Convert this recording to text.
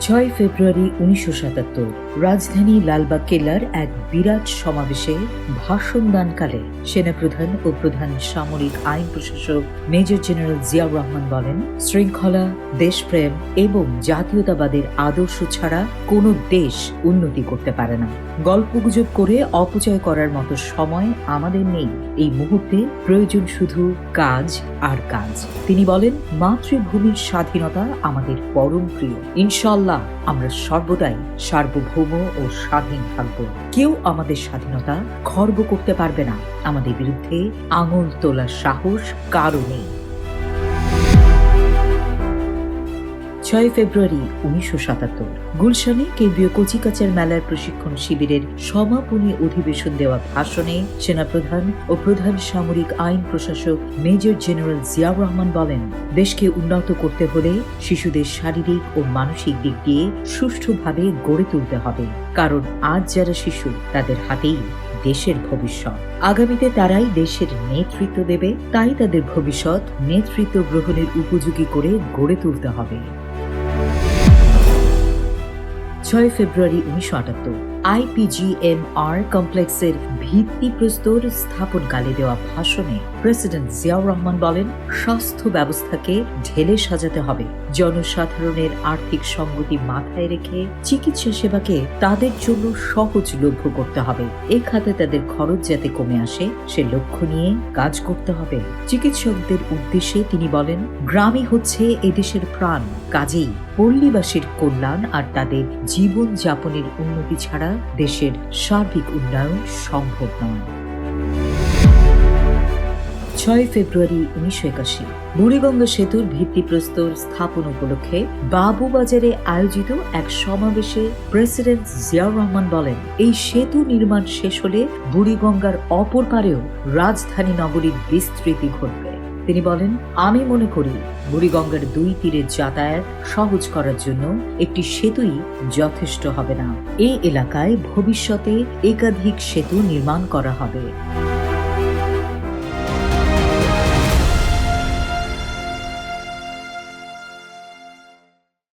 6 ফেব্রুয়ারি 1977 রাজধানী লালবাগ কেল্লার এক বিরাট সমাবেশে ভাষণ দানকালে সেনাপ্রধান ও প্রধান সামরিক আইন প্রশাসক মেজর জেনারেল জিয়াউর রহমান বলেন, শৃঙ্খলা, দেশপ্রেম এবং জাতীয়তাবাদের আদর্শ ছাড়া কোনো দেশ উন্নতি করতে পারে না। গল্পগুজব করে অপচয় করার মতো সময় আমাদের নেই। এই মুহূর্তে প্রয়োজন শুধু কাজ আর কাজ। তিনি বলেন, মাতৃভূমির স্বাধীনতা আমাদের পরম প্রিয়। ইনশাআল্লাহ আমরা সর্বদাই সার্বভৌম ও স্বাধীন থাকব। কেউ আমাদের স্বাধীনতা খর্ব করতে পারবে না। আমাদের বিরুদ্ধে আঙুল তোলার সাহস কারও নেই। 6 ফেব্রুয়ারি 1977 গুলশানে কেন্দ্রীয় কচিকাঁচার মেলার প্রশিক্ষণ শিবিরের সমাপনী অধিবেশন দেওয়া ভাষণে সেনাপ্রধান ও প্রধান সামরিক আইন প্রশাসক মেজর জেনারেল জিয়াউর রহমান বলেন, দেশকে উন্নত করতে হলে শিশুদের শারীরিক ও মানসিক দিক দিয়ে সুষ্ঠুভাবে গড়ে তুলতে হবে। কারণ আজ যারা শিশু, তাদের হাতেই দেশের ভবিষ্যৎ। আগামীতে তারাই দেশের নেতৃত্ব দেবে। তাই তাদের ভবিষ্যৎ নেতৃত্ব গ্রহণের উপযোগী করে গড়ে তুলতে হবে। 6 ফেব্রুয়ারি 1978 IPGMR কমপ্লেক্সের ভিত্তিপ্রস্তর স্থাপনকালে দেওয়া ভাষণে প্রেসিডেন্ট জিয়াউর রহমান বলেন, স্বাস্থ্য ব্যবস্থাকে ঢেলে সাজাতে হবে। জনসাধারণের আর্থিক সঙ্গতি মাথায় রেখে চিকিৎসা সেবাকে তাদের জন্য সহজলভ্য করতে হবে। এ খাতে তাদের খরচ যাতে কমে আসে, সে লক্ষ্য নিয়ে কাজ করতে হবে। চিকিৎসকদের উদ্দেশ্যে তিনি বলেন, গ্রামই হচ্ছে এদেশের প্রাণ। কাজেই পল্লীবাসীর কল্যাণ আর তাদের জীবন যাপনের উন্নতি ছাড়া দেশের সার্বিক উন্নয়ন সম্ভব নয়। 6 ফেব্রুয়ারি 1981 বুড়িগঙ্গা সেতুর ভিত্তিপ্রস্তর স্থাপন উপলক্ষে বাবুবাজারে আয়োজিত এক সমাবেশে প্রেসিডেন্ট জিয়াউর রহমান বলেন, এই সেতু নির্মাণ শেষ হলে বুড়িগঙ্গার অপর পারেও রাজধানী নগরীর বিস্তৃতি ঘটবে। তিনি বলেন, আমি মনে করি বুড়িগঙ্গার দুই তীরে যাতায়াত সহজ করার জন্য একটি সেতুই যথেষ্ট হবে না। এই এলাকায় ভবিষ্যতে একাধিক সেতু নির্মাণ করা হবে।